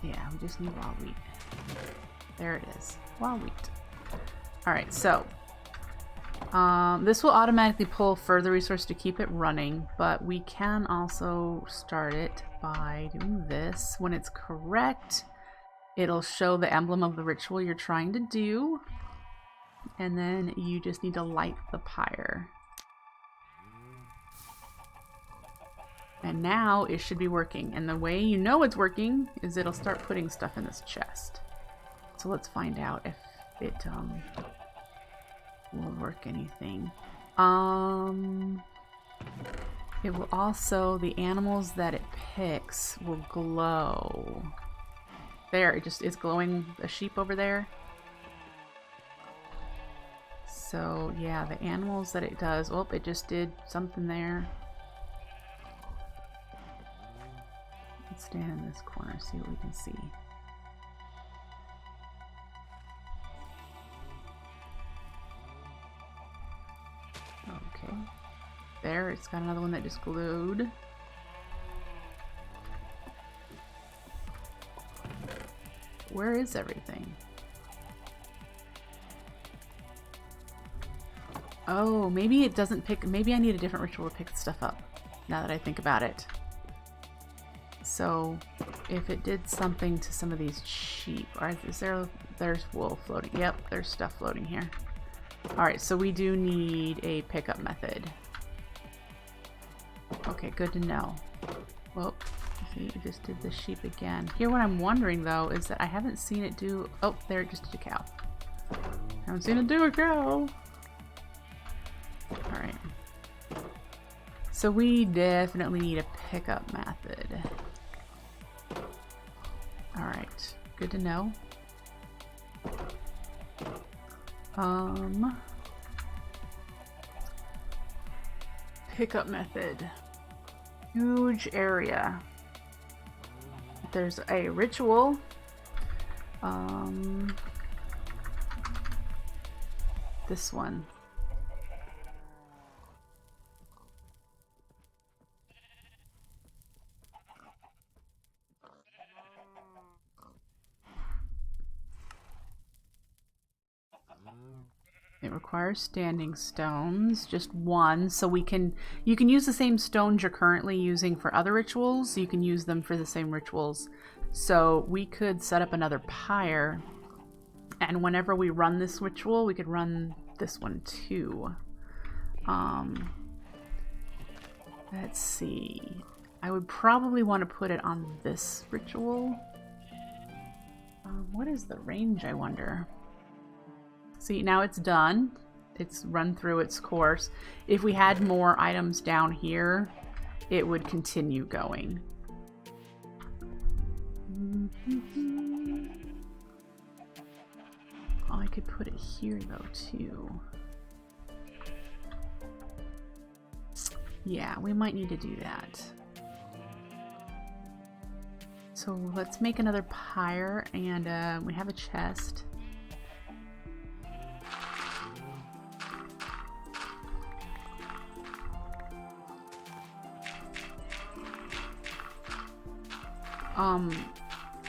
Yeah, we just need wild wheat. There it is. Wild wheat. Alright, so this will automatically pull further resources to keep it running, but we can also start it by doing this. When it's correct, it'll show the emblem of the ritual you're trying to do, and then you just need to light the pyre. And now it should be working, and the way you know it's working is it'll start putting stuff in this chest. So let's find out if it will work anything. It will also, the animals that it picks will glow. There, it just is glowing a sheep over there. So yeah, the animals that it does, oh, it just did something there. Let's stand in this corner, see what we can see. Okay, there, it's got another one that just glowed. Where is everything? Oh, maybe it doesn't pick, maybe I need a different ritual to pick stuff up, now that I think about it. So, if it did something to some of these sheep, there's wool floating. Yep, there's stuff floating here. Alright, so we do need a pickup method. Okay, good to know. Well, see, it just did the sheep again. Here, what I'm wondering though is that I haven't seen it do. Oh, there it just did a cow. I haven't seen it do a cow. Alright. So we definitely need a pickup method. Alright, good to know. Pickup method. Huge area. There's a ritual. This one. It requires standing stones, just one, so you can use the same stones you're currently using for other rituals. You can use them for the same rituals. So we could set up another pyre, and whenever we run this ritual, we could run this one too. Let's see. I would probably want to put it on this ritual. What is the range, I wonder? See, now it's done. It's run through its course. If we had more items down here, it would continue going. Oh, I could put it here though, too. Yeah, we might need to do that. So let's make another pyre, and we have a chest.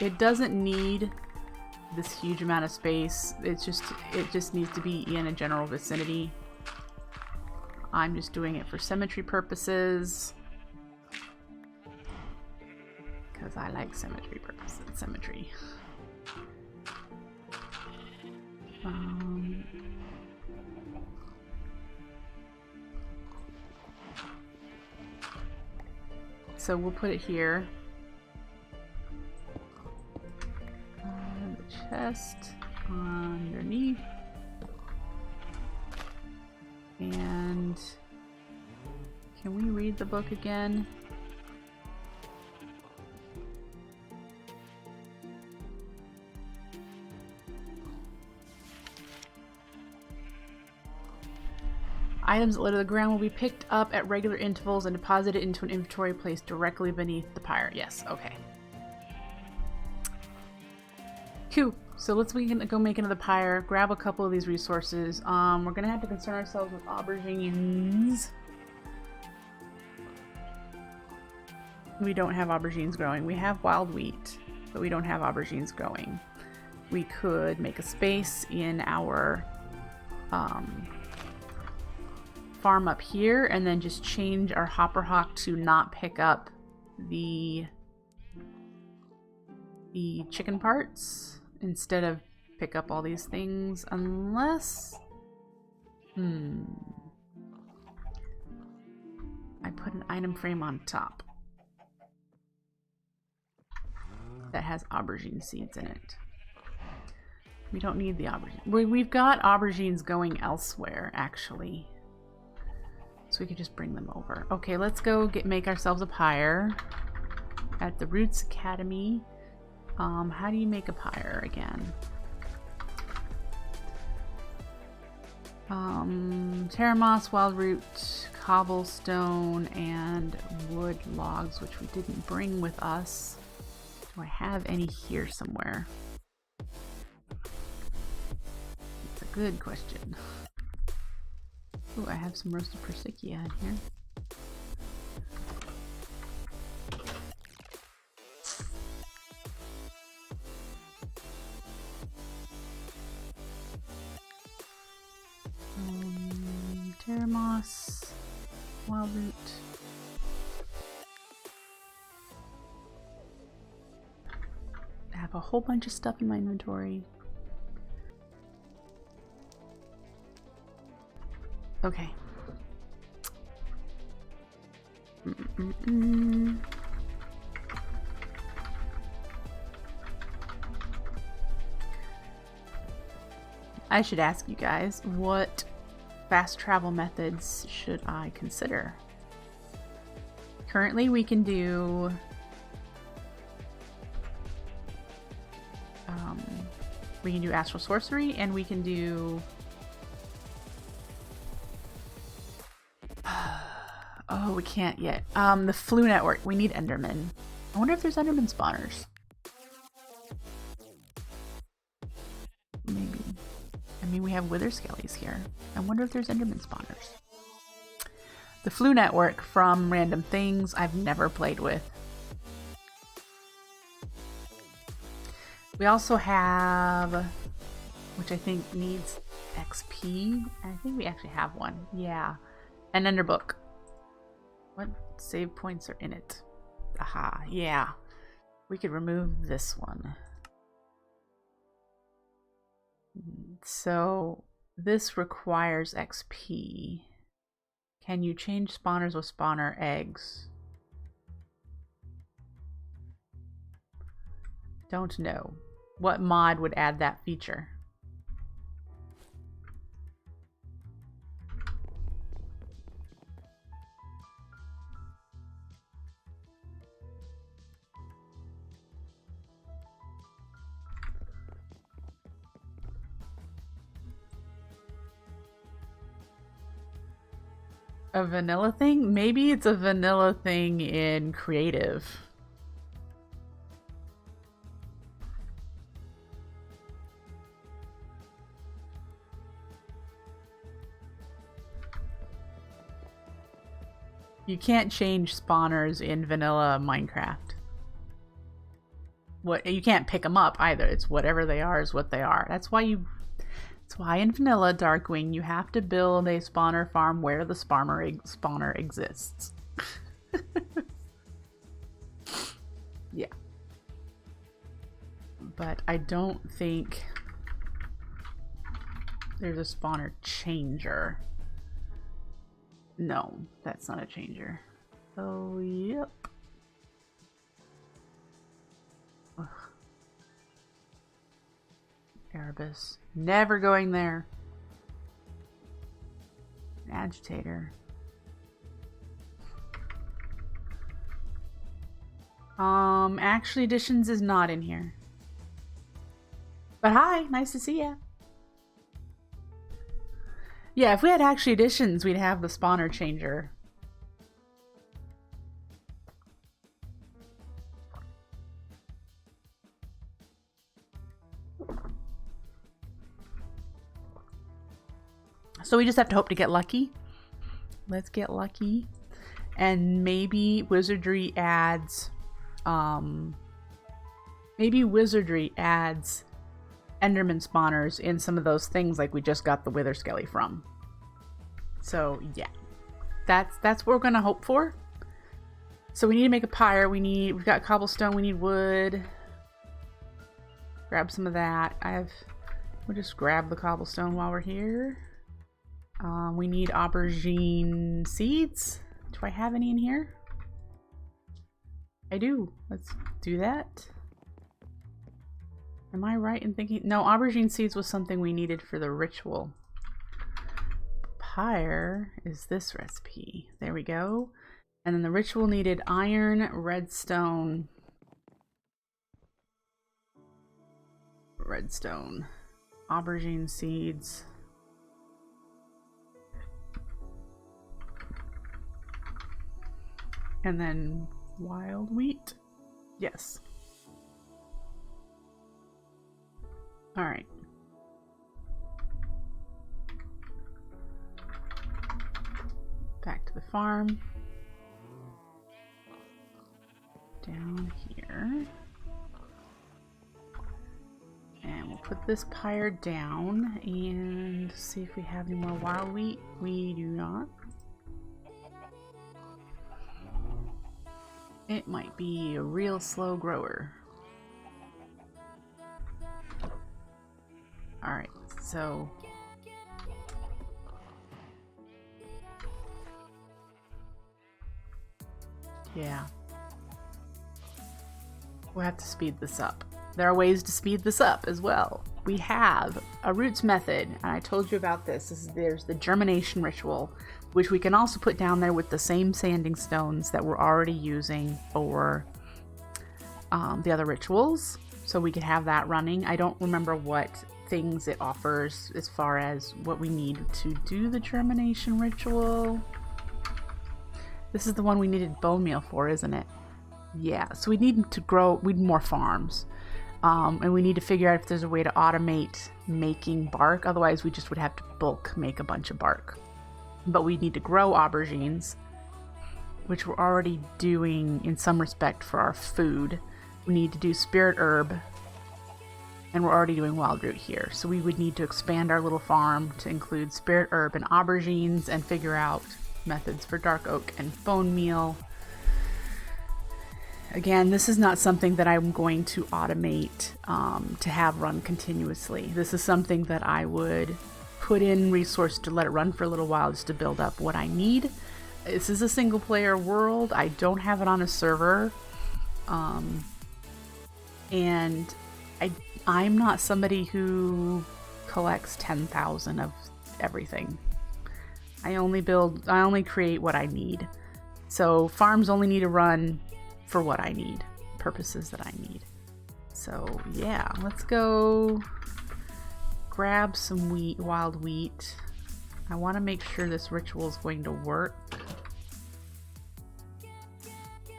It doesn't need this huge amount of space. It just needs to be in a general vicinity. I'm just doing it for symmetry purposes. Because I like symmetry purposes. Symmetry. So we'll put it here. Chest underneath, and can we read the book again? Items that litter the ground will be picked up at regular intervals and deposited into an inventory placed directly beneath the pyre. Yes, okay. Cool. So let's go make another pyre, grab a couple of these resources. We're gonna have to concern ourselves with aubergines. We don't have aubergines growing. We have wild wheat. but we don't have aubergines growing. We could make a space in our farm up here and then just change our hopper hawk to not pick up the chicken parts instead of pick up all these things, unless I put an item frame on top that has aubergine seeds in it. We don't need the aubergine. We've got aubergines going elsewhere, actually. So we could just bring them over. Okay, let's go make ourselves a pyre at the Roots Academy. How do you make a pyre again? Terra moss, wild root, cobblestone, and wood logs, which we didn't bring with us. Do I have any here somewhere? It's a good question. Oh, I have some roasted persickia in here. Terra moss, wild root. I have a whole bunch of stuff in my inventory. Okay. I should ask you guys, what fast travel methods should I consider? Currently we can do astral sorcery, and we can do oh, we can't yet. The flu network. We need Enderman. I wonder if there's Enderman spawners. Maybe. I mean, we have wither skellies here. I wonder if there's Enderman spawners. The flu network from Random Things I've never played with. We also have, which I think needs XP. I think we actually have one. Yeah. An Enderbook. What save points are in it? Aha, yeah. We could remove this one. So this requires XP. Can you change spawners with spawner eggs? Don't know. What mod would add that feature? A vanilla thing? Maybe it's a vanilla thing in creative. You can't change spawners in vanilla Minecraft. You can't pick them up either. It's whatever they are is what they are. That's why in vanilla Darkwing you have to build a spawner farm where the spawner exists. Yeah. But I don't think there's a spawner changer. No, that's not a changer. Oh, yep. Ugh. Erebus. Never going there. An agitator. Actually, Additions is not in here. But hi, nice to see ya. Yeah, if we had Actually Additions, we'd have the spawner changer. So we just have to hope to get lucky. Let's get lucky. And maybe Wizardry adds Maybe Wizardry adds Enderman spawners in some of those things like we just got the Wither Skelly from. So yeah, that's what we're gonna hope for. So we need to make a pyre. We've got cobblestone. We need wood. Grab some of that. We'll just grab the cobblestone while we're here. We need aubergine seeds. Do I have any in here? I do. Let's do that. Am I right in thinking? No, aubergine seeds was something we needed for the ritual. Pyre is this recipe. There we go. And then the ritual needed iron, redstone, aubergine seeds, and then wild wheat. Yes. All right. Back to the farm. Down here. And we'll put this pyre down and see if we have any more wild wheat. We do not. It might be a real slow grower. Alright, so yeah. We'll have to speed this up. There are ways to speed this up as well. We have a roots method, and I told you about this. There's the germination ritual, which we can also put down there with the same sanding stones that we're already using for the other rituals. So we could have that running. I don't remember what things it offers as far as what we need to do the germination ritual. This is the one we needed bone meal for, isn't it? Yeah, so we need more farms. And we need to figure out if there's a way to automate making bark. Otherwise, we just would have to bulk make a bunch of bark. But we need to grow aubergines, which we're already doing in some respect for our food. We need to do spirit herb, and we're already doing wild root here. So we would need to expand our little farm to include spirit herb and aubergines and figure out methods for dark oak and bone meal. Again, this is not something that I'm going to automate to have run continuously. This is something that I would put in resource to let it run for a little while just to build up what I need. This is a single player world. I don't have it on a server. And I'm not somebody who collects 10,000 of everything. I only create what I need. So farms only need to run for what I need, purposes that I need. So yeah, let's go grab some wild wheat. I want to make sure this ritual is going to work.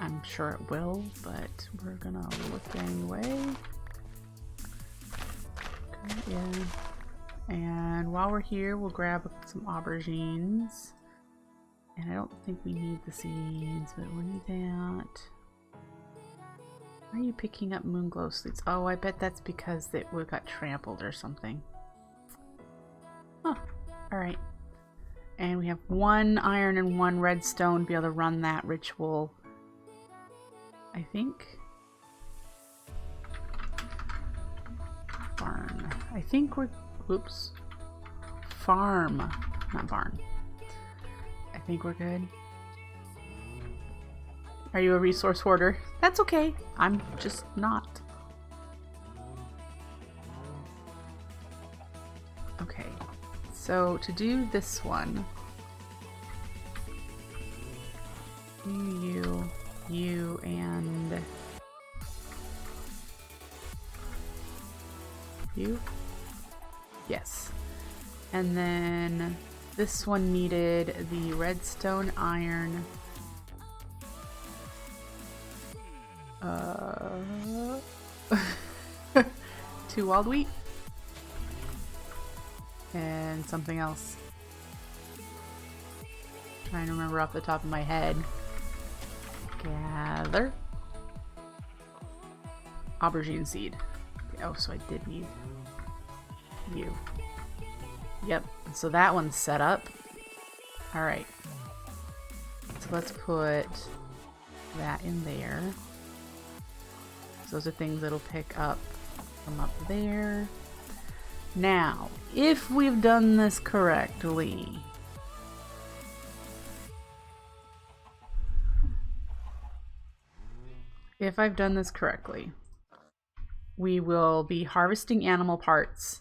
I'm sure it will, but we're gonna look anyway. Okay, yeah. And while we're here, we'll grab some aubergines. And I don't think we need the seeds, but we need that. Why are you picking up moonglow seeds? Oh, I bet that's because it got trampled or something. Oh, alright. And we have 1 iron and 1 redstone to be able to run that ritual, I think. Barn. I think we're... Whoops. Farm. Not barn. I think we're good. Are you a resource hoarder? That's okay. I'm just not. Okay. So to do this one, you, and you? Yes. And then this one needed the redstone, iron, 2 wild wheat, and something else. Trying to remember off the top of my head. Gather. aubergine seed. Oh, so I did need you. Yep, so that one's set up. All right. So let's put that in there. So those are things that'll pick up from up there. Now, if we've done this correctly, we will be harvesting animal parts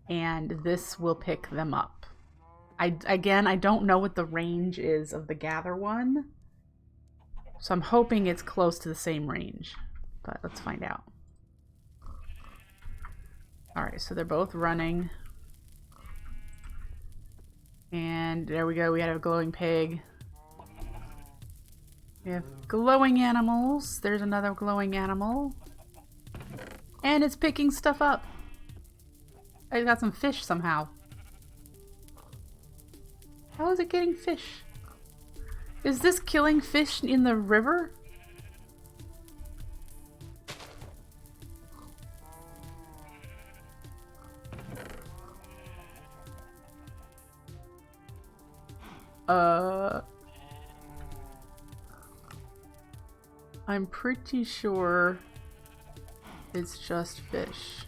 and this will pick them up. Again, I don't know what the range is of the gather one, so I'm hoping it's close to the same range, but let's find out. Alright, so they're both running. And there we go, we had a glowing pig. We have glowing animals. There's another glowing animal. And it's picking stuff up. I got some fish somehow. How is it getting fish? Is this killing fish in the river? I'm pretty sure it's just fish.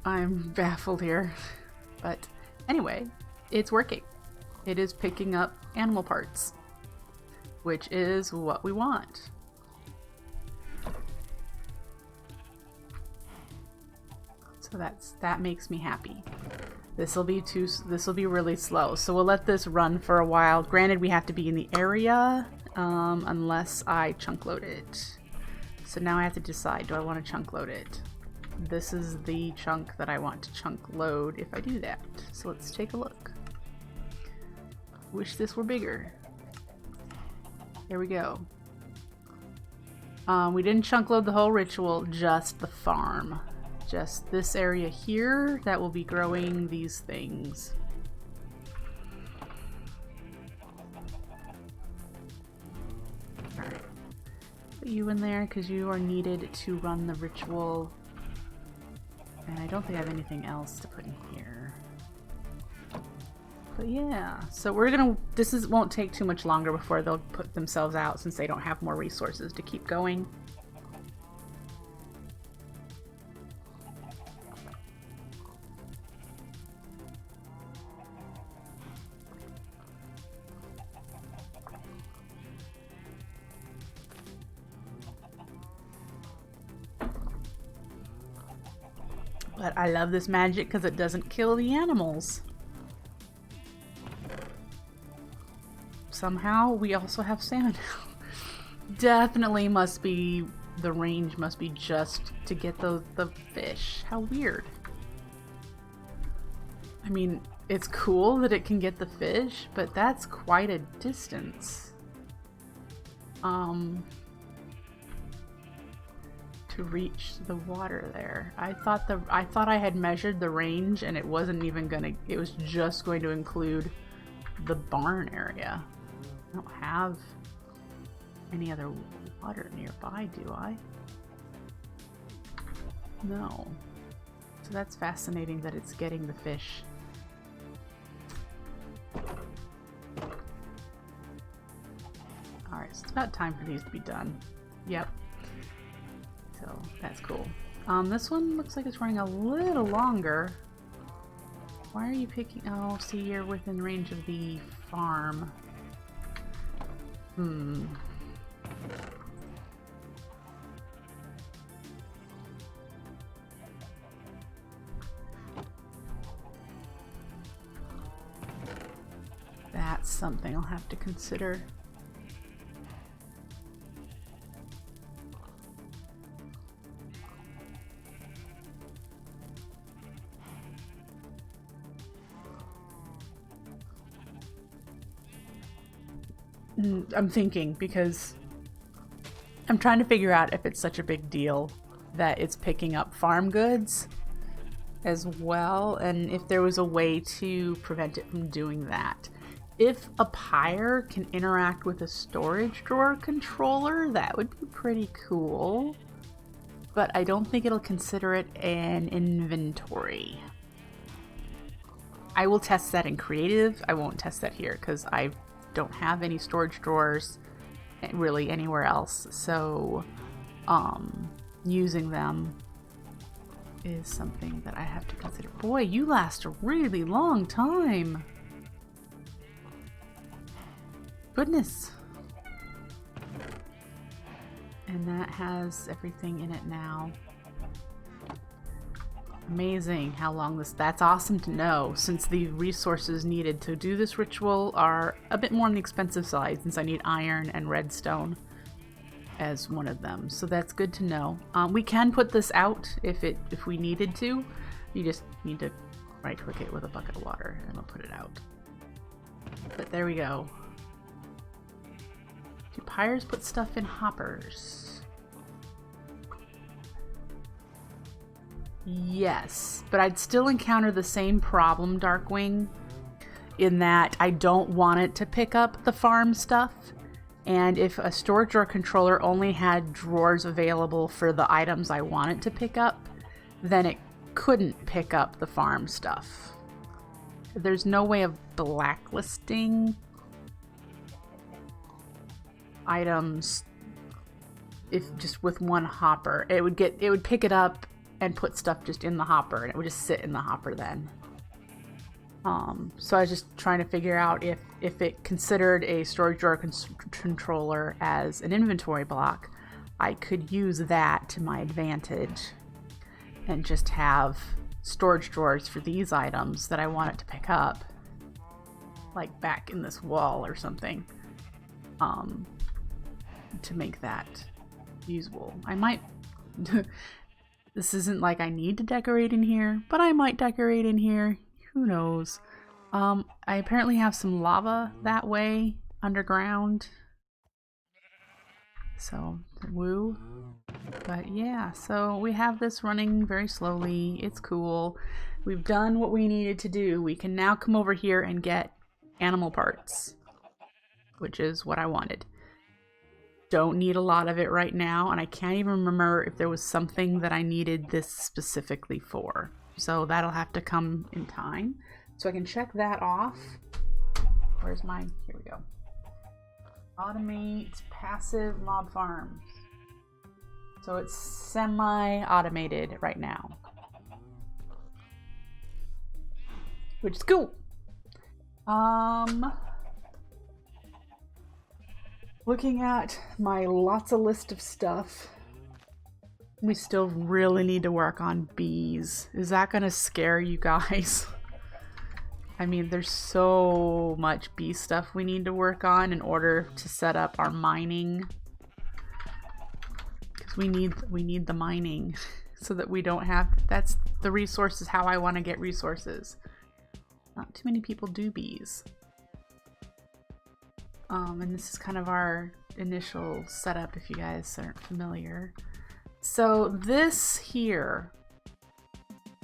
I'm baffled here. But anyway, it's working. It is picking up animal parts, which is what we want. So that makes me happy. This will be really slow. So we'll let this run for a while. Granted, we have to be in the area unless I chunk load it. So now I have to decide, do I want to chunk load it? This is the chunk that I want to chunk load if I do that. So let's take a look. Wish this were bigger. There we go. We didn't chunk load the whole ritual, just the farm. Just this area here that will be growing these things. Alright. Put you in there because you are needed to run the ritual. And I don't think I have anything else to put in here. But yeah, so we're gonna, won't take too much longer before they'll put themselves out since they don't have more resources to keep going. But I love this magic because it doesn't kill the animals. Somehow we also have salmon. Definitely must be, the range must be just to get the fish. How weird. I mean, it's cool that it can get the fish, but that's quite a distance. To reach the water there. I thought I had measured the range and it wasn't even gonna, it was just going to include the barn area. I don't have any other water nearby, do I? No. So that's fascinating that it's getting the fish. Alright, so it's about time for these to be done. Yep. So that's cool. This one looks like it's running a little longer. Why are you picking? Oh, see, you're within range of the farm. That's something I'll have to consider. I'm thinking because I'm trying to figure out if it's such a big deal that it's picking up farm goods as well, and if there was a way to prevent it from doing that. If a pyre can interact with a storage drawer controller, that would be pretty cool. But I don't think it'll consider it an inventory. I will test that in creative. I won't test that here because I don't have any storage drawers really anywhere else. So using them is something that I have to consider. Boy, you last a really long time. Goodness. And that has everything in it now. Amazing how long that's awesome to know, since the resources needed to do this ritual are a bit more on the expensive side, since I need iron and redstone as one of them. So that's good to know. We can put this out if we needed to. You just need to right click it with a bucket of water and it'll put it out. But there we go. Do pyres put stuff in hoppers? Yes, but I'd still encounter the same problem, Darkwing, in that I don't want it to pick up the farm stuff. And if a storage drawer controller only had drawers available for the items I want it to pick up, then it couldn't pick up the farm stuff. There's no way of blacklisting items if just with one hopper. It would pick it up and put stuff just in the hopper, and it would just sit in the hopper then. So I was just trying to figure out if it considered a storage drawer controller as an inventory block, I could use that to my advantage and just have storage drawers for these items that I want it to pick up, like back in this wall or something, to make that usable. I might... This isn't like I need to decorate in here, but I might decorate in here. Who knows? I apparently have some lava that way underground. So, woo. But yeah, so we have this running very slowly. It's cool. We've done what we needed to do. We can now come over here and get animal parts, which is what I wanted. Don't need a lot of it right now, and I can't even remember if there was something that I needed this specifically for. So that'll have to come in time. So I can check that off. Where's mine? Here we go. Automate passive mob farms. So it's semi-automated right now, which is cool. Looking at my lots of list of stuff, we still really need to work on bees. Is that gonna scare you guys? I mean, there's so much bee stuff we need to work on in order to set up our mining. Because we need the mining so that we don't have, that's the resources, how I want to get resources. Not too many people do bees. And this is kind of our initial setup if you guys aren't familiar. So this here,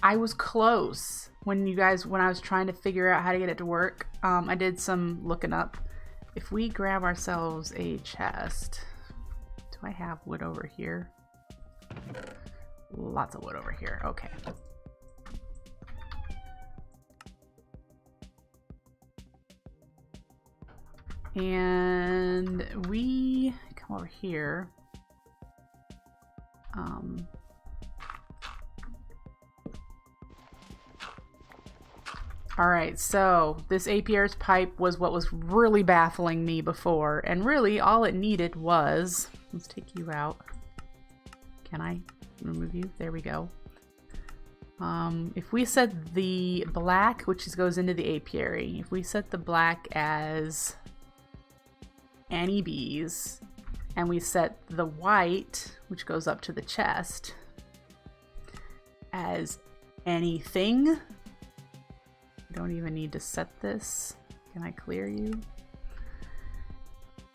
I was close when I was trying to figure out how to get it to work. I did some looking up. If we grab ourselves a chest, do I have wood over here? Lots of wood over here, okay. And we come over here. All right, so this APR's pipe was what was really baffling me before, and really all it needed was, let's take you out. Can I remove you? There we go. If we set the black, which goes into the apiary, if we set the black as any bees, and we set the white, which goes up to the chest, as anything. Don't even need to set this. Can I clear you?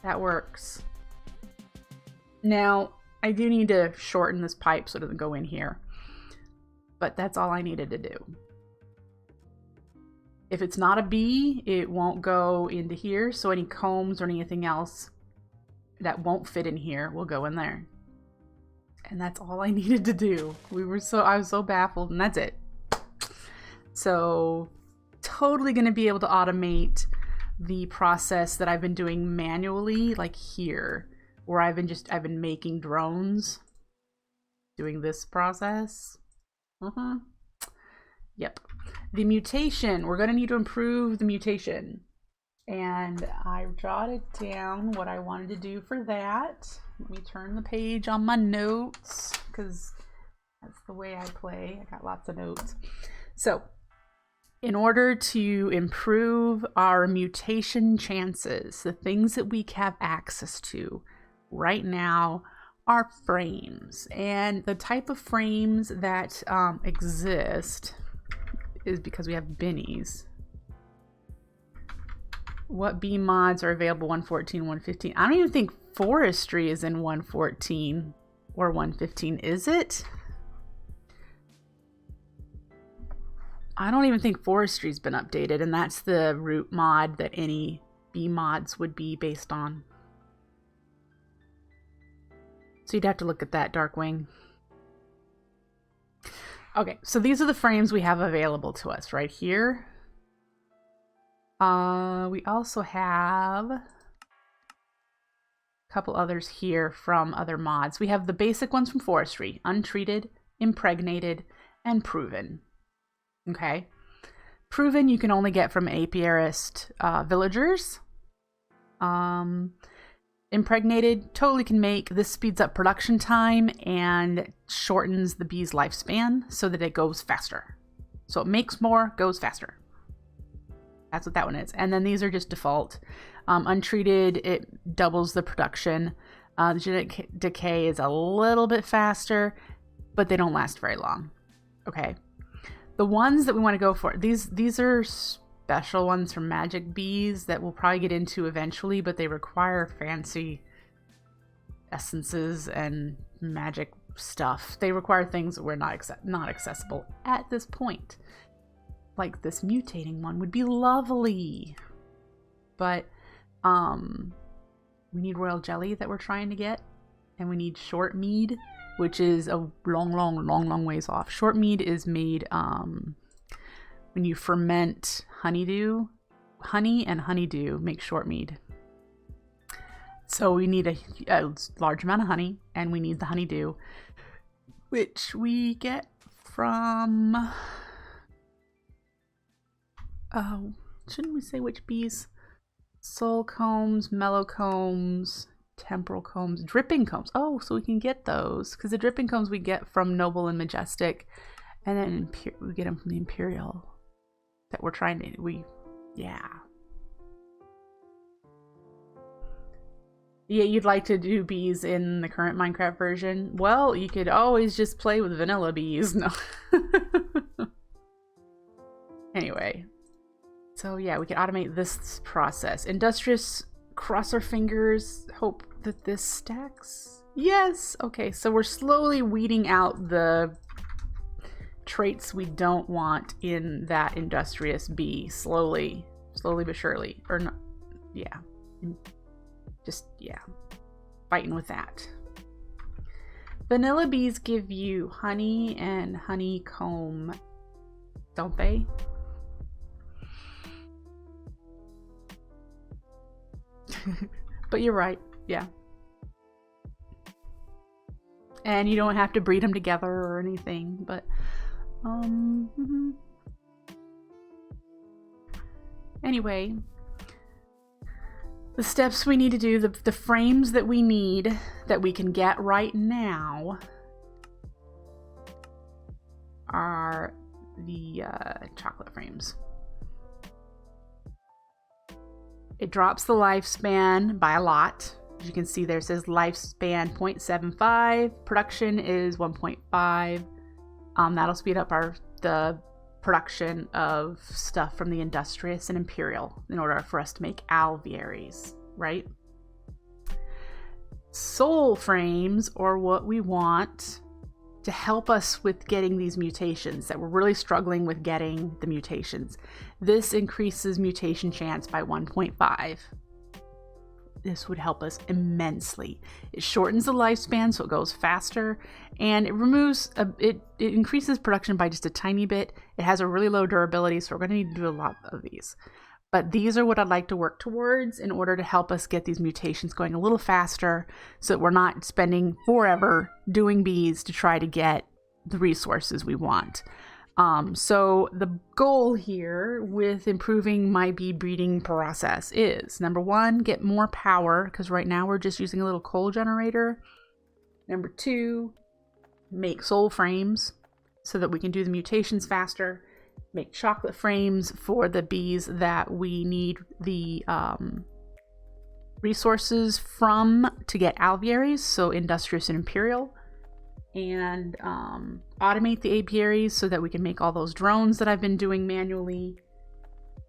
That works. Now, I do need to shorten this pipe so it doesn't go in here, but that's all I needed to do. If it's not a bee, it won't go into here. So any combs or anything else that won't fit in here will go in there. And that's all I needed to do. I was so baffled, and that's it. So totally going to be able to automate the process that I've been doing manually, like here, where I've been making drones, doing this process. Yep. The mutation, we're going to need to improve the mutation. And I jotted down what I wanted to do for that. Let me turn the page on my notes, because that's the way I play. I got lots of notes. So, in order to improve our mutation chances, the things that we have access to right now are frames. And the type of frames that exist is because we have binnies. What bee mods are available 114, 115? I don't even think forestry is in 114 or 115, is it? I don't even think forestry's been updated, and that's the root mod that any bee mods would be based on. So you'd have to look at that, Darkwing. Okay, so these are the frames we have available to us right here. We also have a couple others here from other mods. We have the basic ones from forestry: untreated, impregnated, and proven. Okay, proven you can only get from apiarist villagers. Impregnated totally can make. This speeds up production time and shortens the bee's lifespan so that it goes faster. So it makes more, goes faster. That's what that one is. And then these are just default. Untreated, it doubles the production. The genetic decay is a little bit faster, but they don't last very long. Okay. The ones that we want to go for, these are special ones from magic bees that we'll probably get into eventually, but they require fancy essences and magic stuff. They require things that we're not accessible at this point. Like this mutating one would be lovely, but we need royal jelly that we're trying to get, and we need short mead, which is a long ways off. Short mead is made when you ferment honeydew. Honey and honeydew make short mead. So we need a large amount of honey, and we need the honeydew, which we get from... shouldn't we say which bees? Soul combs, mellow combs, temporal combs, dripping combs. Oh, so we can get those, because the dripping combs we get from Noble and Majestic, and then we get them from the Imperial that we're trying to, yeah, you'd like to do bees in the current Minecraft version? Well, you could always just play with vanilla bees. No. Anyway, so yeah, we can automate this process. Industrious, cross our fingers, hope that this stacks. Yes! Okay, so we're slowly weeding out the traits we don't want in that industrious bee. Slowly but surely. Or not, yeah. Just, yeah. Fighting with that. Vanilla bees give you honey and honeycomb, don't they? But you're right, yeah. And you don't have to breed them together or anything, but anyway, the steps we need to do, the frames that we need that we can get right now are the chocolate frames. It drops the lifespan by a lot. As you can see there, it says lifespan 0.75. Production is 1.5. That'll speed up the production of stuff from the Industrious and Imperial in order for us to make alvearies, right? Soul frames, or what we want to help us with getting these mutations that we're really struggling with getting the mutations. This increases mutation chance by 1.5. This would help us immensely. It shortens the lifespan so it goes faster, and it removes, it increases production by just a tiny bit. It has a really low durability, so we're going to need to do a lot of these. But these are what I'd like to work towards in order to help us get these mutations going a little faster so that we're not spending forever doing bees to try to get the resources we want. So the goal here with improving my bee breeding process is, number one, get more power, because right now we're just using a little coal generator. Number two, make soul frames so that we can do the mutations faster. Make chocolate frames for the bees that we need the resources from to get alvearies, so industrious and imperial, and automate the apiaries so that we can make all those drones that I've been doing manually,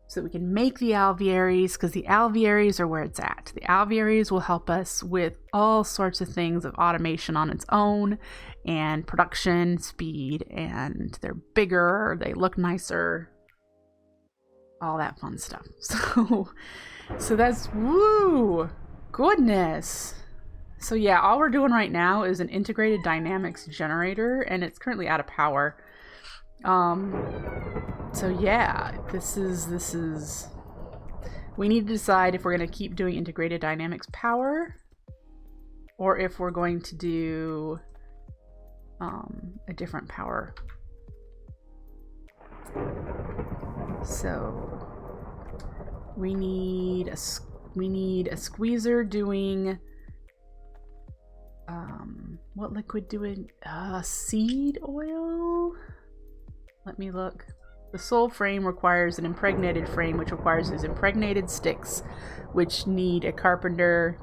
so that we can make the alvearies, because the alvearies are where it's at. The alvearies will help us with all sorts of things of automation on its own and production speed, and they're bigger, they look nicer, all that fun stuff. So that's, woo, goodness. So yeah, all we're doing right now is an integrated dynamics generator, and it's currently out of power. So yeah, this is we need to decide if we're going to keep doing integrated dynamics power or if we're going to do a different power. So we need a squeezer doing what liquid doing seed oil. Let me look. The soul frame requires an impregnated frame, which requires these impregnated sticks, which need a carpenter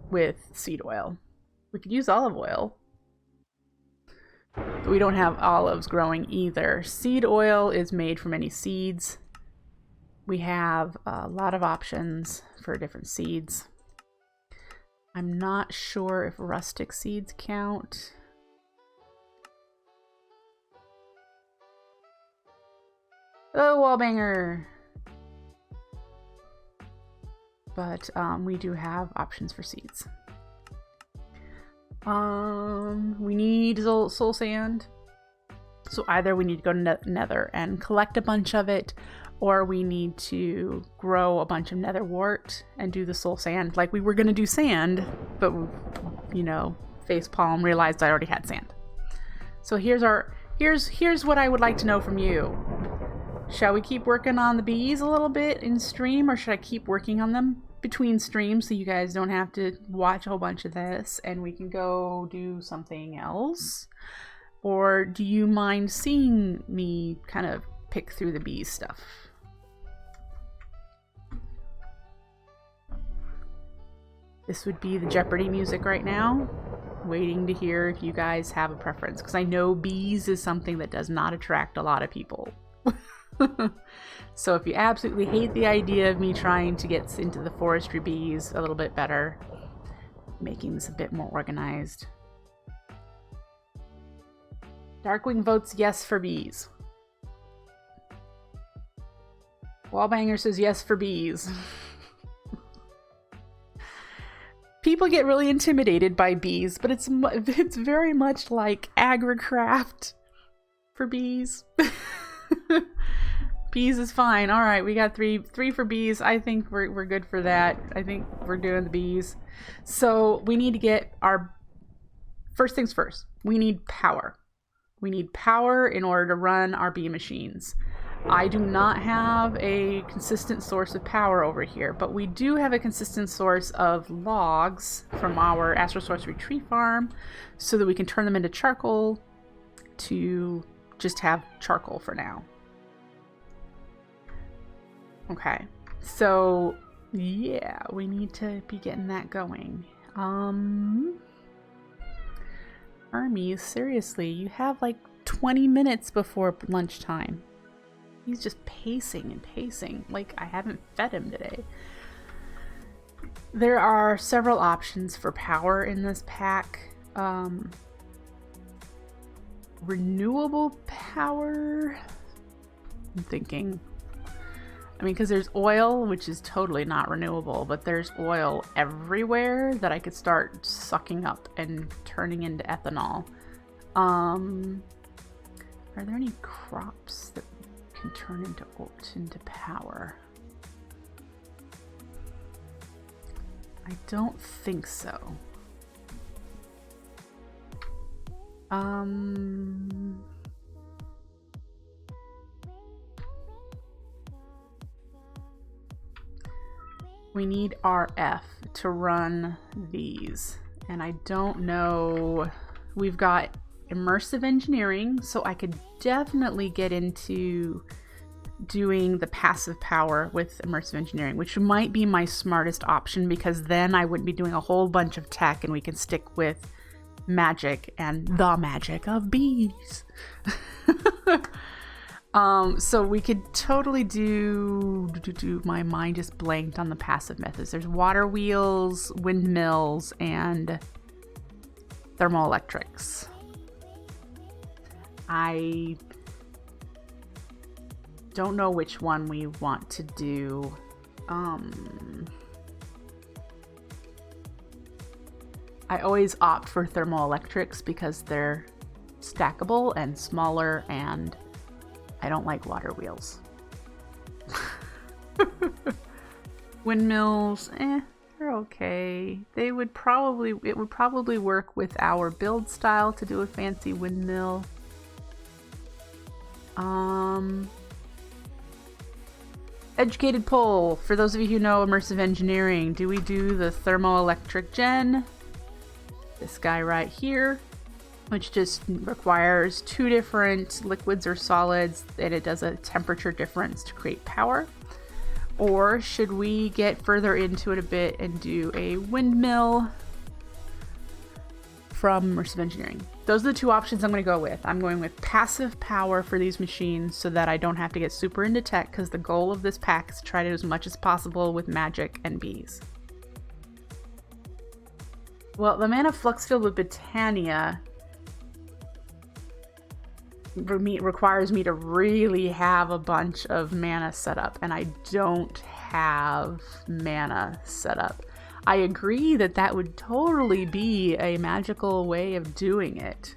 with seed oil. We could use olive oil, but we don't have olives growing either. Seed oil is made from any seeds. We have a lot of options for different seeds. I'm not sure if rustic seeds count. Oh, wallbanger! But we do have options for seeds. We need soul sand. So either we need to go to nether and collect a bunch of it, or we need to grow a bunch of nether wart and do the soul sand. Like we were gonna do sand, but you know, facepalm realized I already had sand. So here's what I would like to know from you. Shall we keep working on the bees a little bit in stream, or should I keep working on them between streams so you guys don't have to watch a whole bunch of this and we can go do something else? Or do you mind seeing me kind of pick through the bee stuff? This would be the Jeopardy music right now, waiting to hear if you guys have a preference, because I know bees is something that does not attract a lot of people. So if you absolutely hate the idea of me trying to get into the forestry bees a little bit better, making this a bit more organized. Darkwing votes yes for bees. Wallbanger says yes for bees. People get really intimidated by bees, but it's very much like agricraft for bees. Bees is fine. All right, we got three for bees. I think we're good for that. I think we're doing the bees. So we need to get our first things first. We need power. We need power in order to run our bee machines. I do not have a consistent source of power over here, but we do have a consistent source of logs from our Astro Sorcery tree farm so that we can turn them into charcoal to just have charcoal for now. Okay, so yeah, we need to be getting that going. Armies, seriously, you have like 20 minutes before lunchtime. He's just pacing and pacing, like I haven't fed him today. There are several options for power in this pack. renewable power? I'm thinking. I mean, because there's oil, which is totally not renewable, but there's oil everywhere that I could start sucking up and turning into ethanol. Are there any crops that can turn into power? I don't think so. We need RF to run these, and I don't know. We've got immersive engineering, so I could definitely get into doing the passive power with immersive engineering, which might be my smartest option, because then I wouldn't be doing a whole bunch of tech and we can stick with magic and the magic of bees. So we could totally do my mind just blanked on the passive methods. There's water wheels, windmills, and thermoelectrics. I don't know which one we want to do. I always opt for thermoelectrics because they're stackable and smaller, and I don't like water wheels. Windmills, they're okay. It would probably work with our build style to do a fancy windmill. Educated poll. For those of you who know immersive engineering, do we do the thermoelectric gen? This guy right here, which just requires 2 different liquids or solids, and it does a temperature difference to create power. Or should we get further into it a bit and do a windmill from immersive engineering? Those are the 2 options I'm going to go with. I'm going with passive power for these machines so that I don't have to get super into tech, because the goal of this pack is to try to do as much as possible with magic and bees. Well, the mana flux field with Britannia requires me to really have a bunch of mana set up, and I don't have mana set up. I agree that that would totally be a magical way of doing it.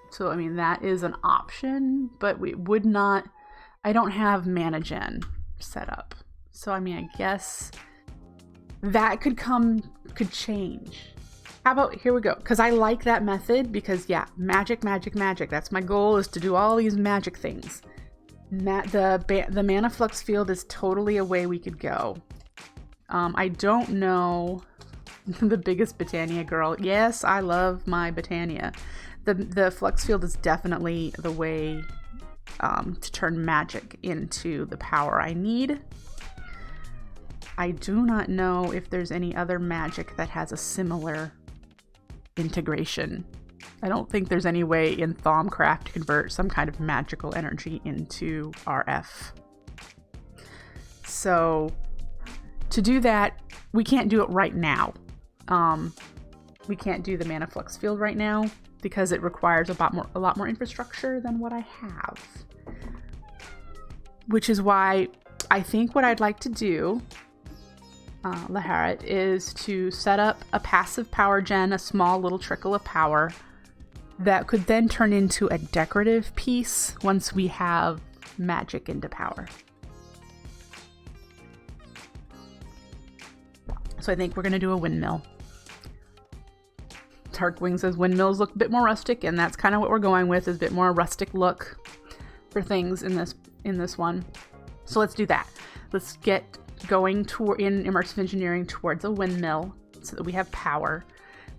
So, I mean, that is an option, but we would not... I don't have mana gen set up. So, I mean, I guess that could change. How about, here we go. Because I like that method because, yeah, magic. That's my goal, is to do all these magic things. The mana flux field is totally a way we could go. I don't know the biggest Britannia girl. Yes, I love my Britannia. The flux field is definitely the way to turn magic into the power I need. I do not know if there's any other magic that has a similar integration. I don't think there's any way in Thaumcraft to convert some kind of magical energy into RF. So to do that, we can't do it right now. We can't do the mana flux field right now because it requires a lot more infrastructure than what I have. Which is why I think what I'd like to do, Laharet, is to set up a passive power gen, a small little trickle of power that could then turn into a decorative piece once we have magic into power. So I think we're going to do a windmill. Darkwing says windmills look a bit more rustic, and that's kind of what we're going with, is a bit more rustic look for things in this one. So let's do that. Let's get going in immersive engineering towards a windmill so that we have power.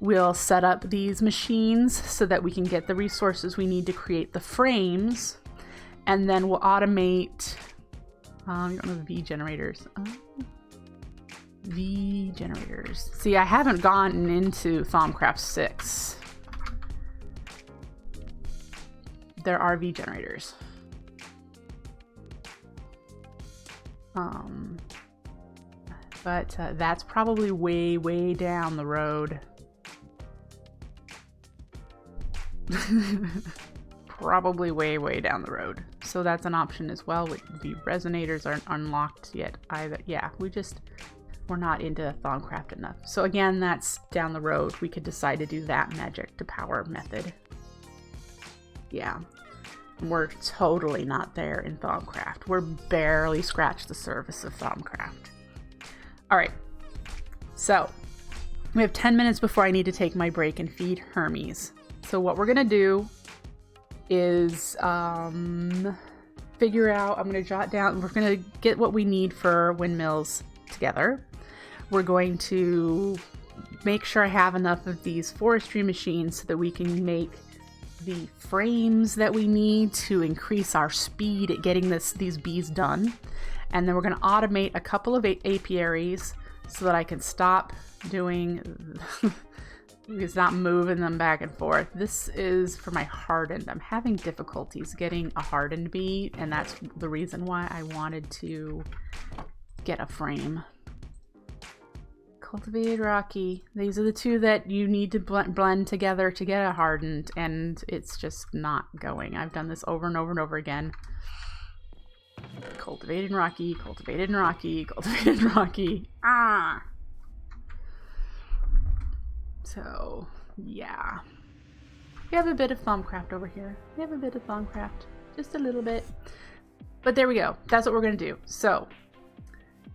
We'll set up these machines so that we can get the resources we need to create the frames, and then we'll automate you don't know the V generators. V generators. See, I haven't gotten into Thaumcraft 6. There are V generators. But that's probably way, way down the road. Probably way, way down the road. So that's an option as well. The resonators aren't unlocked yet either. Yeah, we're not into Thaumcraft enough. So again, that's down the road. We could decide to do that magic to power method. Yeah, we're totally not there in Thaumcraft. We're barely scratched the surface of Thaumcraft. All right, so we have 10 minutes before I need to take my break and feed Hermes. So what we're gonna do is figure out, I'm gonna jot down, we're gonna get what we need for windmills together. We're going to make sure I have enough of these forestry machines so that we can make the frames that we need to increase our speed at getting these bees done. And then we're going to automate a couple of apiaries so that I can stop doing stop moving them back and forth. This is for my hardened. I'm having difficulties getting a hardened bee, and that's the reason why I wanted to get a frame. Cultivated Rocky. These are the two that you need to blend together to get a hardened, and it's just not going. I've done this over and over and over again. Cultivated Rocky, cultivated Rocky, cultivated Rocky. Ah! So, yeah. We have a bit of Thaumcraft over here. We have a bit of Thaumcraft. Just a little bit. But there we go. That's what we're going to do. So,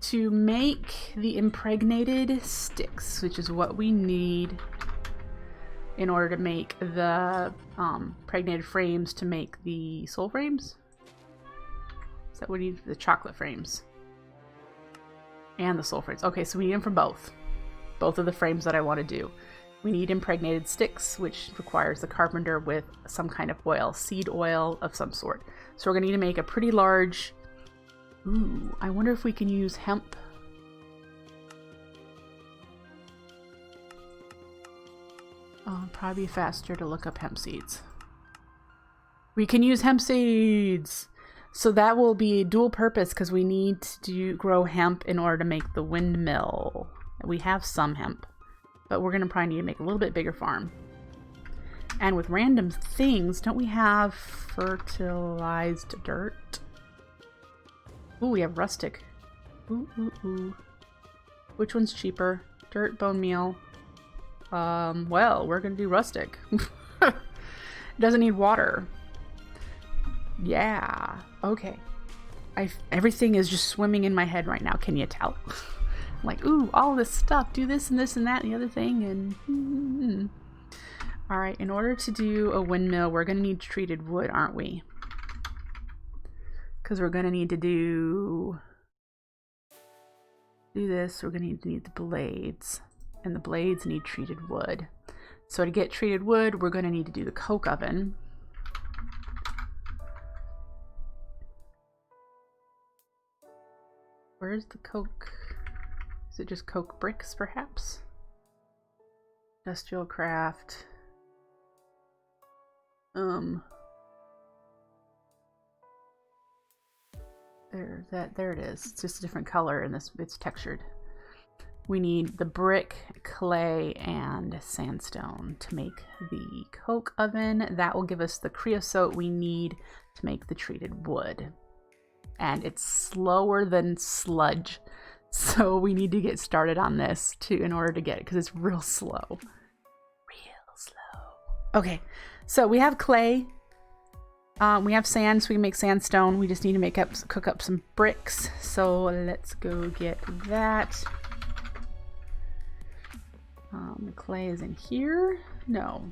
to make the impregnated sticks, which is what we need in order to make the impregnated frames to make the soul frames. Is that what we need? The chocolate frames. And the soul frames. Okay, so we need them for both. Both of the frames that I want to do. We need impregnated sticks, which requires the carpenter with some kind of oil, seed oil of some sort. So we're going to need to make a pretty large... Ooh, I wonder if we can use hemp. Oh, probably faster to look up hemp seeds. We can use hemp seeds! So that will be dual purpose because we need to grow hemp in order to make the windmill. We have some hemp, but we're going to probably need to make a little bit bigger farm. And with random things, don't we have fertilized dirt? Ooh, we have rustic. Ooh, ooh, ooh. Which one's cheaper? Dirt, bone meal. Well, we're going to do rustic. It doesn't need water. Yeah. Okay. Everything is just swimming in my head right now. Can you tell? I'm like, ooh, all this stuff. Do this and this and that and the other thing. And all right. In order to do a windmill, we're going to need treated wood, aren't we? Because we're going to need to do this. We're going to need the blades. And the blades need treated wood. So to get treated wood, we're going to need to do the coke oven. Where's the coke? Is it just coke bricks, perhaps? Industrial craft. There it is. It's just a different color and it's textured. We need the brick, clay, and sandstone to make the coke oven. That will give us the creosote we need to make the treated wood. And it's slower than sludge. So we need to get started on this in order to get it, because it's real slow. Real slow. Okay, so we have clay. We have sand, so we can make sandstone. We just need to cook up some bricks. So let's go get that. Clay is in here. No,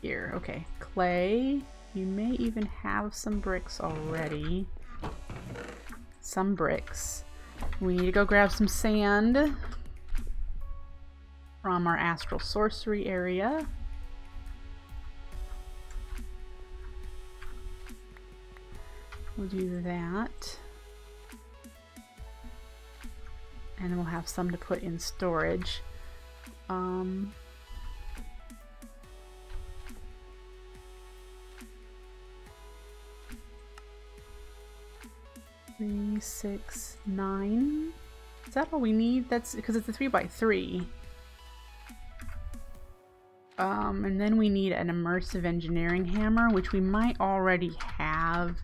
here. Okay, clay. You may even have some bricks already. Some bricks. We need to go grab some sand from our astral sorcery area. We'll do that. And we'll have some to put in storage. 3, 6, 9. Is that all we need? That's because it's a 3x3. And then we need an immersive engineering hammer, which we might already have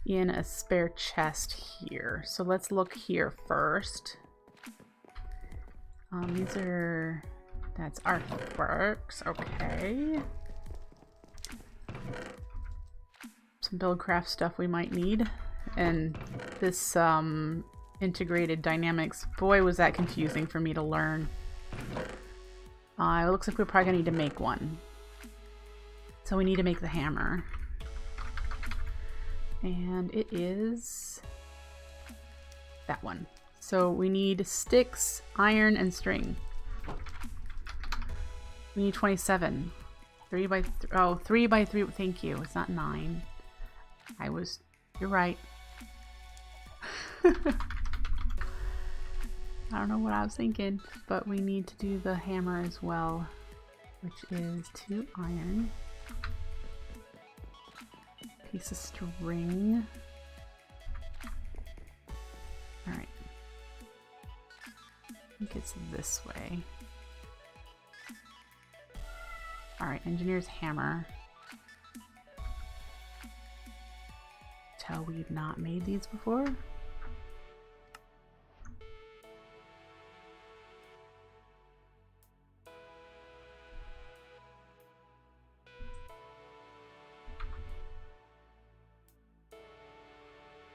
in a spare chest here. So let's look here first. These are, that's artworks, okay. Some BuildCraft stuff we might need. And this integrated dynamics, boy was that confusing for me to learn. It looks like we're probably gonna need to make one. So we need to make the hammer. And it is that one. So we need sticks, iron, and string. We need 27. 3x3, thank you. It's not 9. You're right. I don't know what I was thinking, but we need to do the hammer as well, which is 2 iron, piece of string. All right, I think it's this way. All right, engineer's hammer. Tell we've not made these before.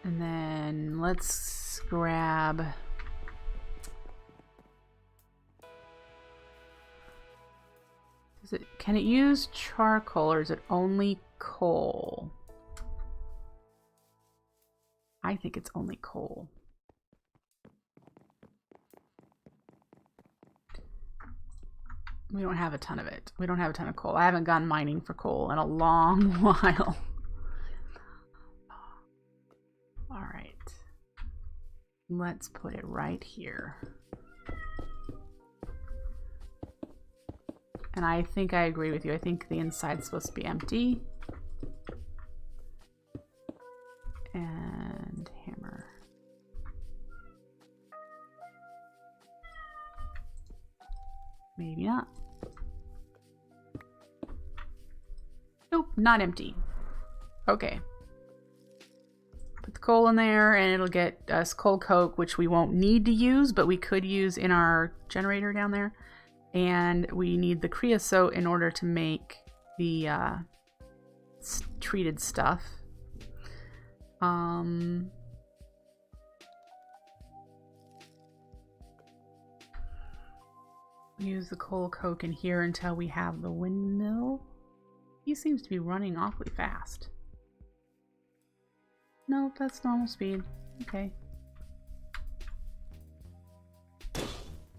And then let's grab can it use charcoal or is it only coal? I think it's only coal. We don't have a ton of it. We don't have a ton of coal. I haven't gone mining for coal in a long while. All right. Let's put it right here. And I think I agree with you. I think the inside's supposed to be empty. And hammer. Maybe not. Nope, not empty. Okay. Put the coal in there and it'll get us coal coke, which we won't need to use, but we could use in our generator down there. And we need the creosote in order to make the treated stuff. Use the coal coke in here until we have the windmill. He seems to be running awfully fast. No, that's normal speed. Okay.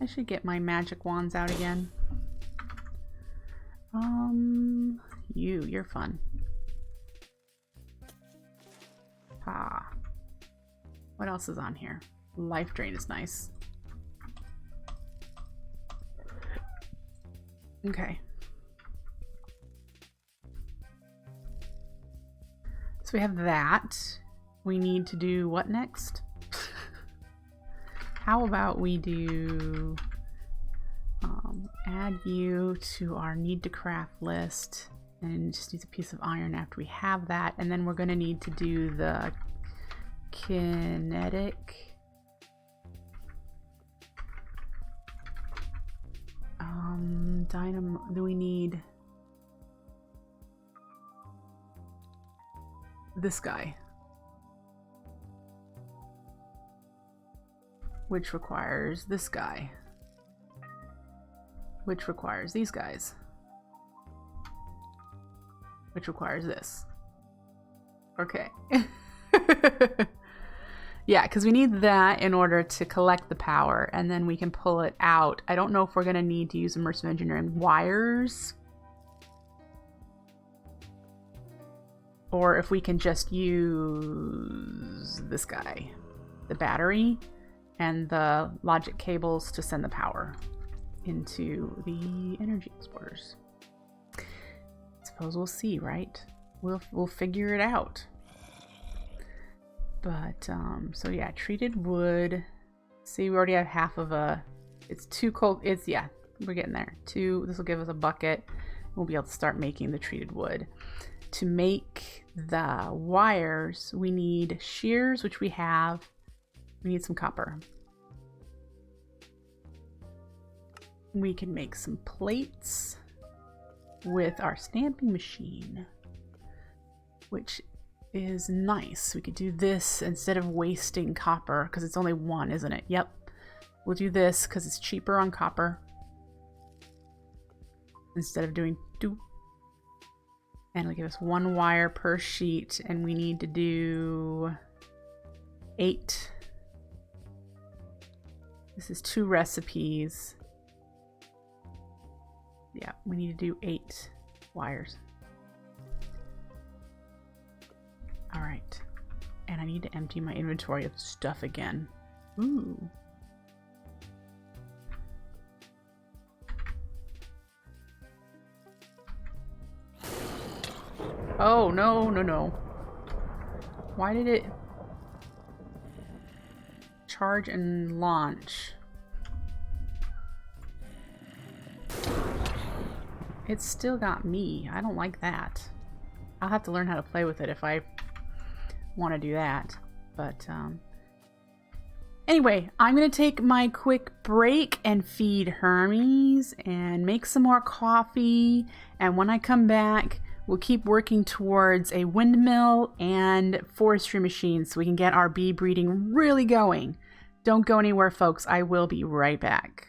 I should get my magic wands out again. You're fun. Ah. What else is on here? Life drain is nice. Okay. So we have that. We need to do what next? How about we do add you to our need to craft list and just use a piece of iron after we have that, and then we're going to need to do the kinetic dynamo. Do we need this guy, which requires this guy, which requires these guys, which requires this. Okay. Yeah, because we need that in order to collect the power, and then we can pull it out. I don't know if we're going to need to use immersive engineering wires, or if we can just use this guy, the battery, and the logic cables to send the power into the energy exporters. I suppose we'll see, right? We'll figure it out. But so yeah, treated wood See, we already have half of a, it's too cold. It's, yeah, we're getting there. This will give us a bucket. We'll be able to start making the treated wood. To make the wires, we need shears, which we have. We need some copper. We can make some plates with our stamping machine, which is nice. We could do this instead of wasting copper, because it's only one, isn't it? Yep. We'll do this because it's cheaper on copper instead of doing two. And it'll give us 1 wire per sheet, and we need to do 8. This is 2 recipes. Yeah, we need to do 8 wires. All right. And I need to empty my inventory of stuff again. Ooh. Oh, no, no, no. Why did it charge and launch? It's still got me. I don't like that. I'll have to learn how to play with it if I want to do that. But anyway, I'm going to take my quick break and feed Hermes and make some more coffee. And when I come back, we'll keep working towards a windmill and forestry machine so we can get our bee breeding really going. Don't go anywhere, folks. I will be right back.